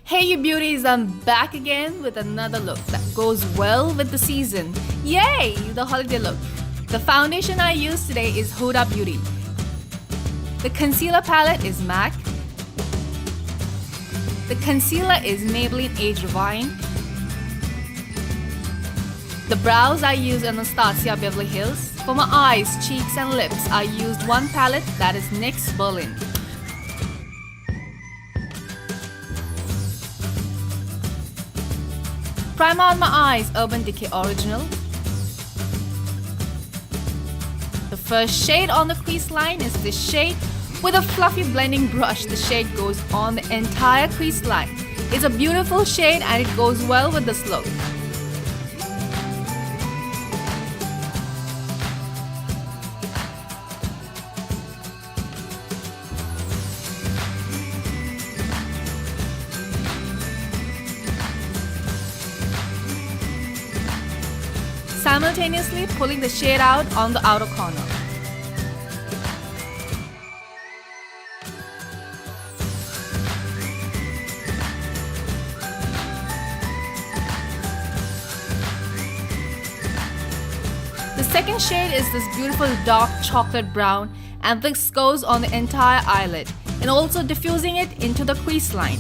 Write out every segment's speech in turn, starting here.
Hey you beauties, I'm back again with another look that goes well with the season. Yay! The holiday look. The foundation I use today is Huda Beauty. The concealer palette is MAC. The concealer is Maybelline Age Rewind. The brows I use Anastasia Beverly Hills. For my eyes, cheeks and lips I used one palette that is NYX Berlin. Primer on my eyes, Urban Decay Original. The first shade on the crease line is this shade. With a fluffy blending brush, the shade goes on the entire crease line. It's a beautiful shade and it goes well with this look. Simultaneously pulling the shade out on the outer corner. The second shade is this beautiful dark chocolate brown, and this goes on the entire eyelid and also diffusing it into the crease line.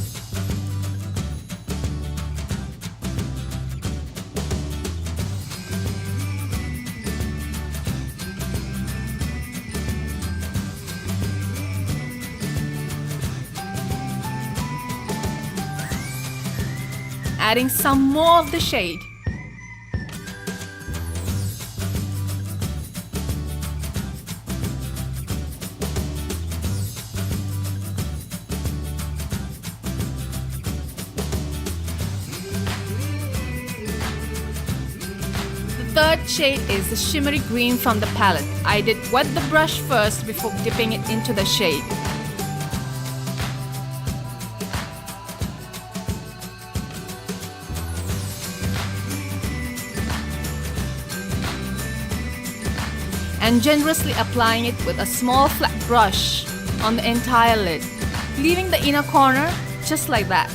Adding some more of the shade. The third shade is the shimmery green from the palette. I did wet the brush first before dipping it into the shade. And generously applying it with a small flat brush on the entire lid, leaving the inner corner just like that.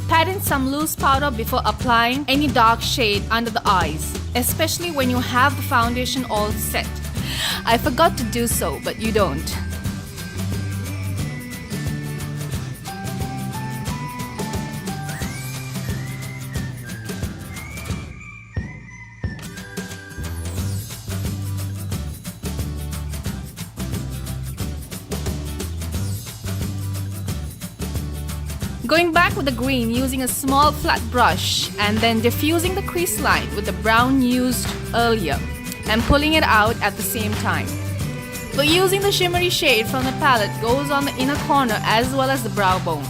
Pat in some loose powder before applying any dark shade under the eyes, especially when you have the foundation all set. I forgot to do so, but you don't. Going back with the green using a small flat brush and then diffusing the crease line with the brown used earlier and pulling it out at the same time. But using the shimmery shade from the palette goes on the inner corner as well as the brow bone.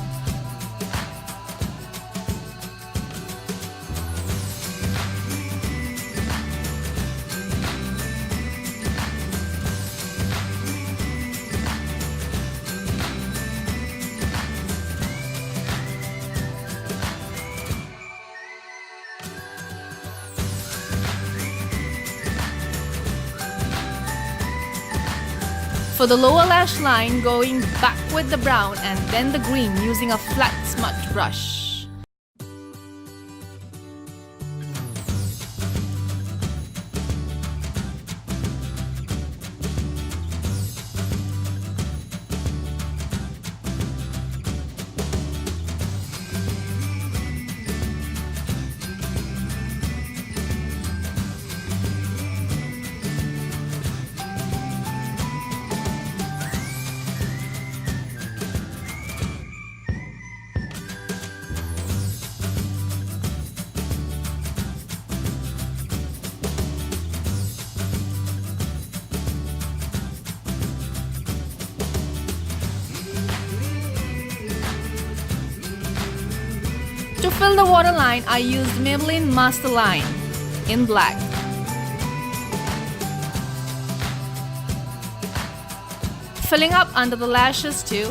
For the lower lash line, going back with the brown and then the green using a flat smudge brush. To fill the waterline, I used Maybelline MasterLine in black. filling up under the lashes too.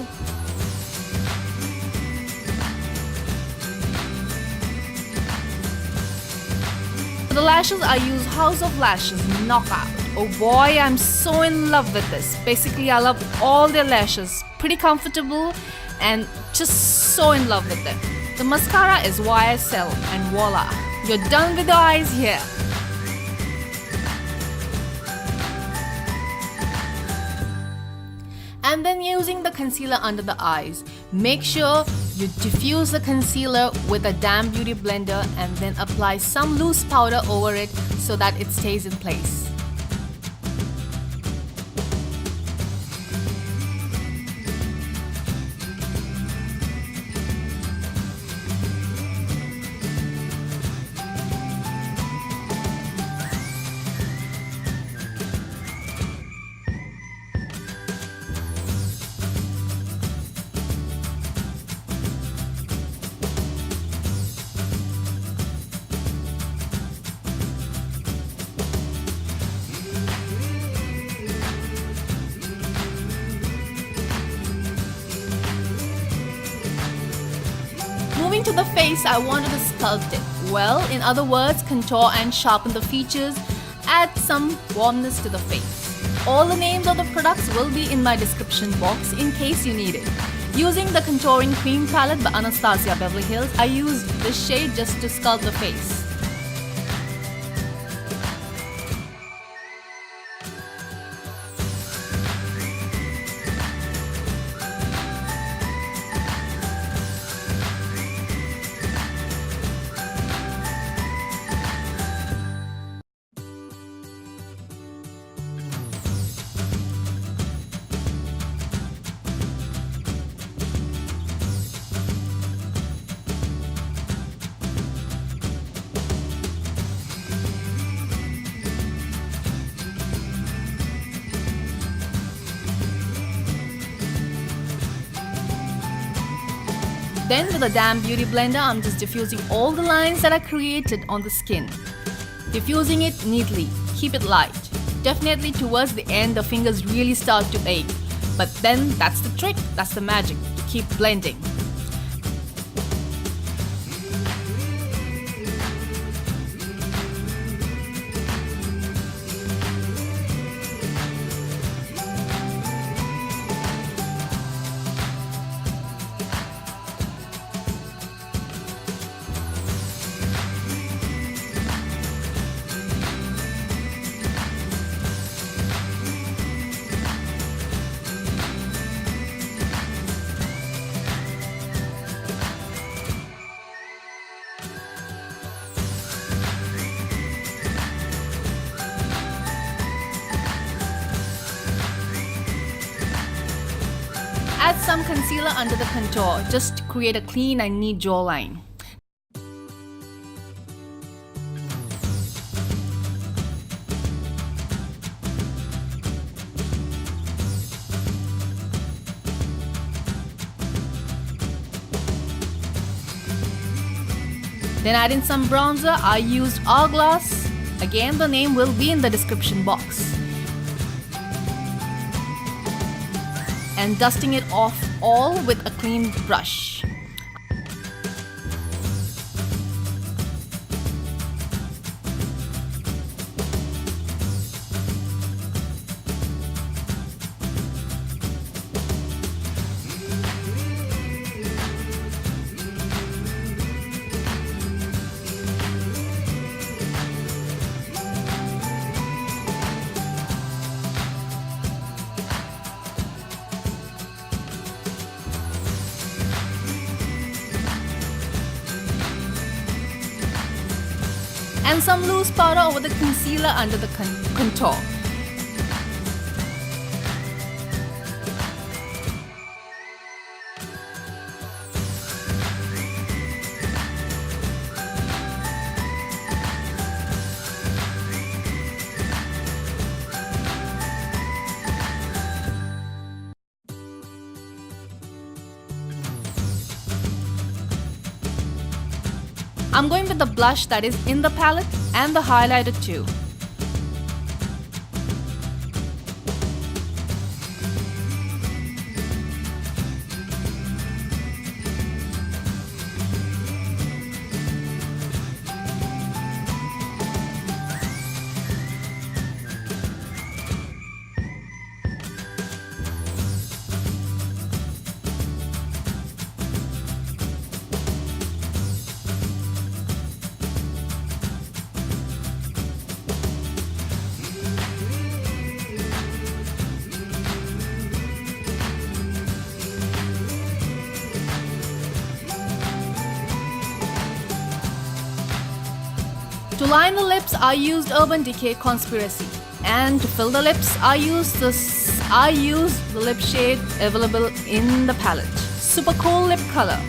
For the lashes, I use House of Lashes Knockout. Oh boy, I'm so in love with this. Basically, I love all their lashes. Pretty comfortable and just so in love with them. The mascara is YSL and voila, you're done with the eyes here. And then using the concealer under the eyes, make sure you diffuse the concealer with a damp beauty blender and then apply some loose powder over it so that it stays in place. Moving to the face, I wanted to sculpt it. Well, in other words, contour and sharpen the features, add some warmness to the face. All the names of the products will be in my description box in case you need it. Using the contouring cream palette by Anastasia Beverly Hills, I used this shade just to sculpt the face. Then with a damp beauty blender, I'm just diffusing all the lines that I created on the skin. Diffusing it neatly, keep it light. Definitely towards the end the fingers really start to ache. But then that's the trick, that's the magic, to keep blending. Add some concealer under the contour just to create a clean and neat jawline. Then add in some bronzer. I used Hourglass. Again, the name will be in the description box. And dusting it off all with a clean brush. And some loose powder over the concealer under the contour. I'm going with the blush that is in the palette and the highlighter too. To line the lips, I used Urban Decay Conspiracy. And to fill the lips, I used the lip shade available in the palette. Super cool lip color.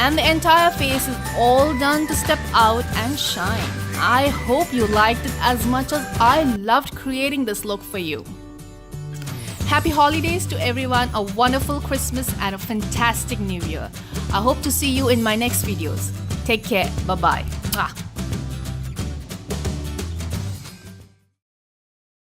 And the entire face is all done to step out and shine. I hope you liked it as much as I loved creating this look for you. Happy holidays to everyone, a wonderful Christmas and a fantastic New Year. I hope to see you in my next videos. Take care. Bye-bye.